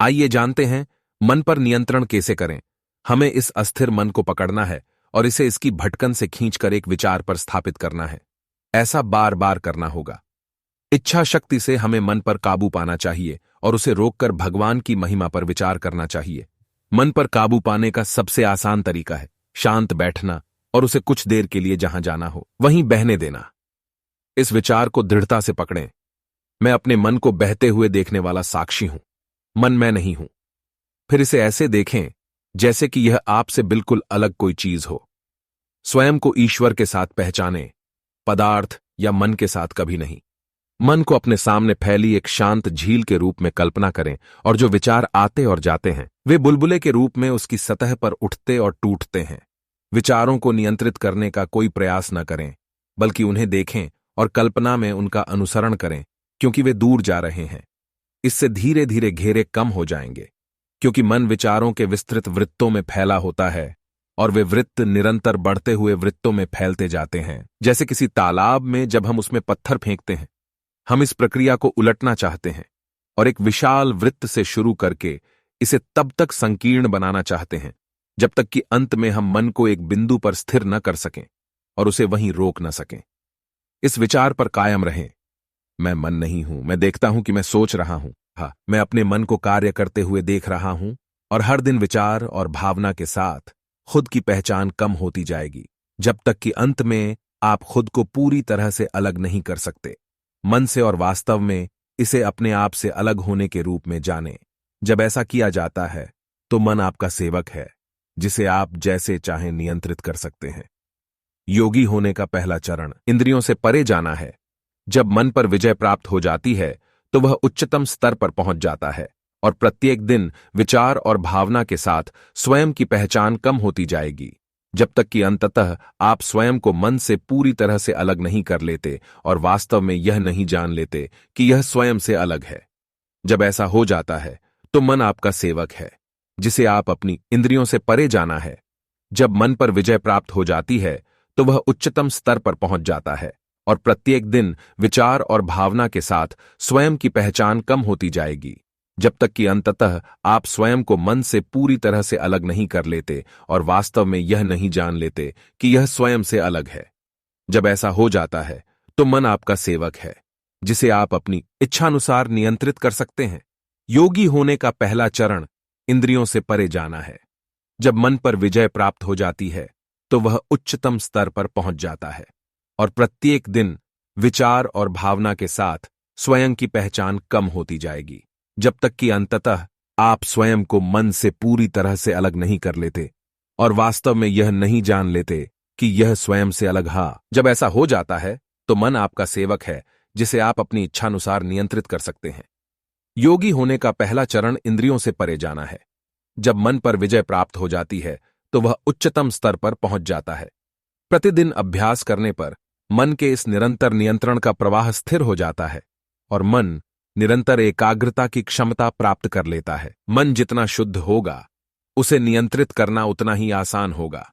आइए जानते हैं मन पर नियंत्रण कैसे करें। हमें इस अस्थिर मन को पकड़ना है और इसे इसकी भटकन से खींचकर एक विचार पर स्थापित करना है। ऐसा बार बार करना होगा। इच्छा शक्ति से हमें मन पर काबू पाना चाहिए और उसे रोककर भगवान की महिमा पर विचार करना चाहिए। मन पर काबू पाने का सबसे आसान तरीका है शांत बैठना और उसे कुछ देर के लिए जहां जाना हो वहीं बहने देना। इस विचार को दृढ़ता से पकड़ें। मैं अपने मन को बहते हुए देखने वाला साक्षी हूं, मन मैं नहीं हूं। फिर इसे ऐसे देखें जैसे कि यह आपसे बिल्कुल अलग कोई चीज हो। स्वयं को ईश्वर के साथ पहचानें, पदार्थ या मन के साथ कभी नहीं। मन को अपने सामने फैली एक शांत झील के रूप में कल्पना करें और जो विचार आते और जाते हैं वे बुलबुले के रूप में उसकी सतह पर उठते और टूटते हैं। विचारों को नियंत्रित करने का कोई प्रयास न करें, बल्कि उन्हें देखें और कल्पना में उनका अनुसरण करें, क्योंकि वे दूर जा रहे हैं। इससे धीरे धीरे घेरे कम हो जाएंगे, क्योंकि मन विचारों के विस्तृत वृत्तों में फैला होता है और वे वृत्त निरंतर बढ़ते हुए वृत्तों में फैलते जाते हैं। जैसे किसी तालाब में जब हम उसमें पत्थर फेंकते हैं, हम इस प्रक्रिया को उलटना चाहते हैं और एक विशाल वृत्त से शुरू करके इसे तब तक संकीर्ण बनाना चाहते हैं जब तक कि अंत में हम मन को एक बिंदु पर स्थिर न कर सकें और उसे वहीं रोक न सकें। इस विचार पर कायम रहें, मैं मन नहीं हूं, मैं देखता हूं कि मैं सोच रहा हूं। हाँ, मैं अपने मन को कार्य करते हुए देख रहा हूं और हर दिन विचार और भावना के साथ खुद की पहचान कम होती जाएगी, जब तक कि अंत में आप खुद को पूरी तरह से अलग नहीं कर सकते मन से। और वास्तव में इसे अपने आप से अलग होने के रूप में जानें। जब ऐसा किया जाता है तो मन आपका सेवक है, जिसे आप जैसे चाहें नियंत्रित कर सकते हैं। योगी होने का पहला चरण इंद्रियों से परे जाना है। जब मन पर विजय प्राप्त हो जाती है तो वह उच्चतम स्तर पर पहुंच जाता है और प्रत्येक दिन विचार और भावना के साथ स्वयं की पहचान कम होती जाएगी, जब तक कि अंततः आप स्वयं को मन से पूरी तरह से अलग नहीं कर लेते और वास्तव में यह नहीं जान लेते कि यह स्वयं से अलग है। जब ऐसा हो जाता है तो मन आपका सेवक है, जिसे आप अपनी इंद्रियों से परे जाना है। जब मन पर विजय प्राप्त हो जाती है तो वह उच्चतम स्तर पर पहुंच जाता है और प्रत्येक दिन विचार और भावना के साथ स्वयं की पहचान कम होती जाएगी, जब तक कि अंततः आप स्वयं को मन से पूरी तरह से अलग नहीं कर लेते और वास्तव में यह नहीं जान लेते कि यह स्वयं से अलग है। जब ऐसा हो जाता है तो मन आपका सेवक है, जिसे आप अपनी इच्छानुसार नियंत्रित कर सकते हैं। योगी होने का पहला चरण इंद्रियों से परे जाना है। जब मन पर विजय प्राप्त हो जाती है तो वह उच्चतम स्तर पर पहुंच जाता है और प्रत्येक दिन विचार और भावना के साथ स्वयं की पहचान कम होती जाएगी, जब तक कि अंततः आप स्वयं को मन से पूरी तरह से अलग नहीं कर लेते और वास्तव में यह नहीं जान लेते कि यह स्वयं से अलग है। जब ऐसा हो जाता है तो मन आपका सेवक है, जिसे आप अपनी इच्छानुसार नियंत्रित कर सकते हैं। योगी होने का पहला चरण इंद्रियों से परे जाना है। जब मन पर विजय प्राप्त हो जाती है तो वह उच्चतम स्तर पर पहुंच जाता है। प्रतिदिन अभ्यास करने पर मन के इस निरंतर नियंत्रण का प्रवाह स्थिर हो जाता है और मन निरंतर एकाग्रता की क्षमता प्राप्त कर लेता है। मन जितना शुद्ध होगा, उसे नियंत्रित करना उतना ही आसान होगा।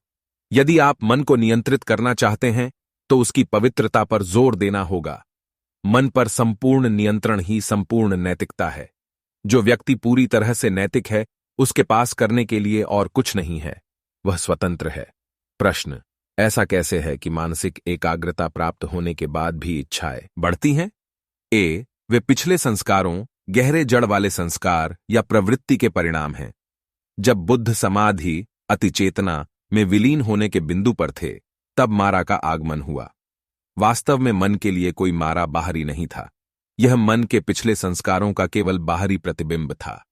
यदि आप मन को नियंत्रित करना चाहते हैं तो उसकी पवित्रता पर जोर देना होगा। मन पर संपूर्ण नियंत्रण ही संपूर्ण नैतिकता है। जो व्यक्ति पूरी तरह से नैतिक है, उसके पास करने के लिए और कुछ नहीं है, वह स्वतंत्र है। प्रश्न, ऐसा कैसे है कि मानसिक एकाग्रता प्राप्त होने के बाद भी इच्छाएं बढ़ती हैं? ए, वे पिछले संस्कारों, गहरे जड़ वाले संस्कार या प्रवृत्ति के परिणाम हैं। जब बुद्ध समाधि अतिचेतना में विलीन होने के बिंदु पर थे, तब मारा का आगमन हुआ। वास्तव में मन के लिए कोई मारा बाहरी नहीं था, यह मन के पिछले संस्कारों का केवल बाहरी प्रतिबिंब था।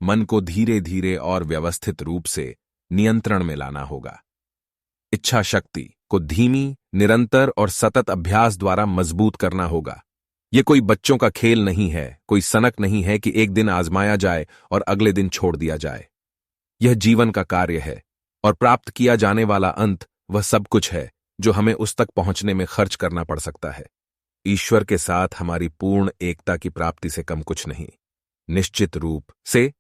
मन को धीरे धीरे और व्यवस्थित रूप से नियंत्रण में लाना होगा। इच्छा शक्ति को धीमी, निरंतर और सतत अभ्यास द्वारा मजबूत करना होगा। यह कोई बच्चों का खेल नहीं है, कोई सनक नहीं है कि एक दिन आजमाया जाए और अगले दिन छोड़ दिया जाए। यह जीवन का कार्य है और प्राप्त किया जाने वाला अंत वह सब कुछ है जो हमें उस तक पहुंचने में खर्च करना पड़ सकता है। ईश्वर के साथ हमारी पूर्ण एकता की प्राप्ति से कम कुछ नहीं। निश्चित रूप से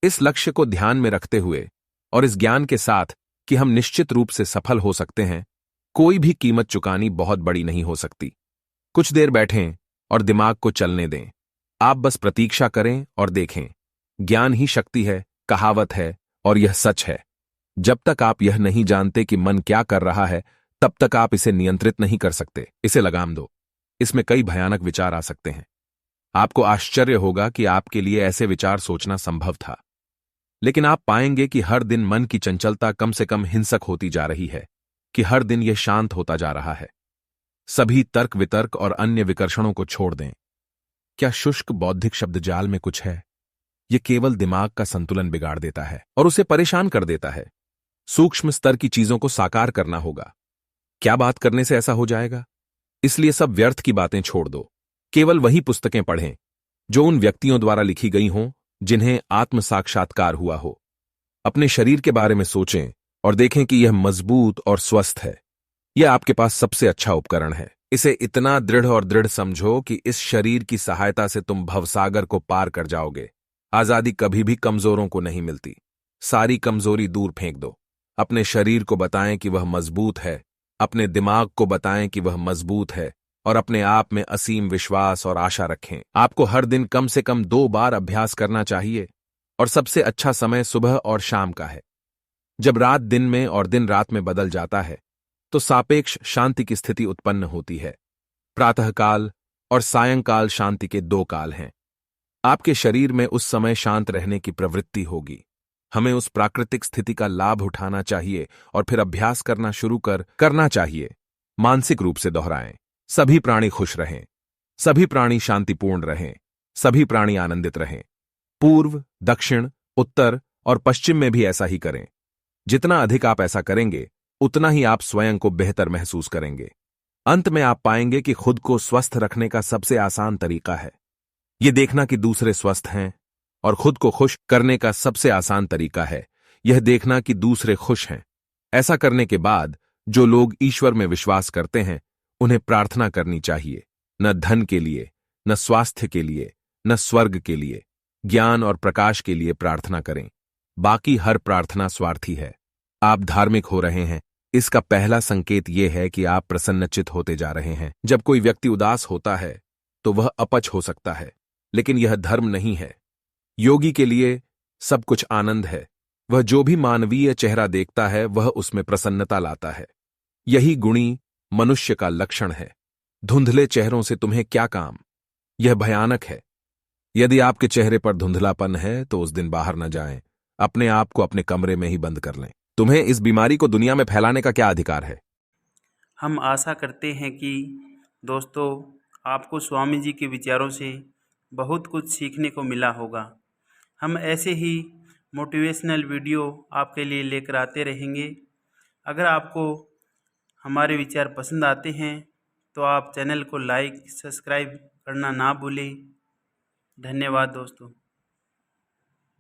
इस लक्ष्य को ध्यान में रखते हुए और इस ज्ञान के साथ कि हम निश्चित रूप से सफल हो सकते हैं, कोई भी कीमत चुकानी बहुत बड़ी नहीं हो सकती। कुछ देर बैठें और दिमाग को चलने दें। आप बस प्रतीक्षा करें और देखें। ज्ञान ही शक्ति है, कहावत है, और यह सच है। जब तक आप यह नहीं जानते कि मन क्या कर रहा है, तब तक आप इसे नियंत्रित नहीं कर सकते। इसे लगाम दो। इसमें कई भयानक विचार आ सकते हैं। आपको आश्चर्य होगा कि आपके लिए ऐसे विचार सोचना संभव था, लेकिन आप पाएंगे कि हर दिन मन की चंचलता कम से कम हिंसक होती जा रही है, कि हर दिन यह शांत होता जा रहा है। सभी तर्क वितर्क और अन्य विकर्षणों को छोड़ दें। क्या शुष्क बौद्धिक शब्दजाल में कुछ है? यह केवल दिमाग का संतुलन बिगाड़ देता है और उसे परेशान कर देता है। सूक्ष्म स्तर की चीजों को साकार करना होगा। क्या बात करने से ऐसा हो जाएगा? इसलिए सब व्यर्थ की बातें छोड़ दो। केवल वही पुस्तकें पढ़ें जो उन व्यक्तियों द्वारा लिखी गई हों जिन्हें आत्म साक्षात्कार हुआ हो। अपने शरीर के बारे में सोचें और देखें कि यह मजबूत और स्वस्थ है। यह आपके पास सबसे अच्छा उपकरण है। इसे इतना दृढ़ और दृढ़ समझो कि इस शरीर की सहायता से तुम भवसागर को पार कर जाओगे। आजादी कभी भी कमजोरों को नहीं मिलती। सारी कमजोरी दूर फेंक दो। अपने शरीर को बताएं कि वह मजबूत है, अपने दिमाग को बताएं कि वह मजबूत है, और अपने आप में असीम विश्वास और आशा रखें। आपको हर दिन कम से कम 2 बार अभ्यास करना चाहिए, और सबसे अच्छा समय सुबह और शाम का है। जब रात दिन में और दिन रात में बदल जाता है, तो सापेक्ष शांति की स्थिति उत्पन्न होती है। प्रातःकाल और सायंकाल शांति के 2 काल हैं। आपके शरीर में उस समय शांत रहने की प्रवृत्ति होगी। हमें उस प्राकृतिक स्थिति का लाभ उठाना चाहिए और फिर अभ्यास करना शुरू करना चाहिए। मानसिक रूप से दोहराएं। सभी प्राणी खुश रहें, सभी प्राणी शांतिपूर्ण रहें, सभी प्राणी आनंदित रहें। पूर्व, दक्षिण, उत्तर और पश्चिम में भी ऐसा ही करें। जितना अधिक आप ऐसा करेंगे, उतना ही आप स्वयं को बेहतर महसूस करेंगे। अंत में आप पाएंगे कि खुद को स्वस्थ रखने का सबसे आसान तरीका है यह देखना कि दूसरे स्वस्थ हैं, और खुद को खुश करने का सबसे आसान तरीका है यह देखना कि दूसरे खुश हैं। ऐसा करने के बाद जो लोग ईश्वर में विश्वास करते हैं, उन्हें प्रार्थना करनी चाहिए, न धन के लिए, न स्वास्थ्य के लिए, न स्वर्ग के लिए, ज्ञान और प्रकाश के लिए प्रार्थना करें। बाकी हर प्रार्थना स्वार्थी है। आप धार्मिक हो रहे हैं, इसका पहला संकेत यह है कि आप प्रसन्नचित्त होते जा रहे हैं। जब कोई व्यक्ति उदास होता है तो वह अपच हो सकता है, लेकिन यह धर्म नहीं है। योगी के लिए सब कुछ आनंद है। वह जो भी मानवीय चेहरा देखता है वह उसमें प्रसन्नता लाता है। यही गुणी मनुष्य का लक्षण है। धुंधले चेहरों से तुम्हें क्या काम? यह भयानक है। यदि आपके चेहरे पर धुंधलापन है तो उस दिन बाहर न जाएं। अपने आप को अपने कमरे में ही बंद कर लें। तुम्हें इस बीमारी को दुनिया में फैलाने का क्या अधिकार है? हम आशा करते हैं कि दोस्तों आपको स्वामी जी के विचारों से बहुत कुछ सीखने को मिला होगा। हम ऐसे ही मोटिवेशनल वीडियो आपके लिए लेकर आते रहेंगे। अगर आपको हमारे विचार पसंद आते हैं तो आप चैनल को लाइक सब्सक्राइब करना ना भूलें। धन्यवाद दोस्तों।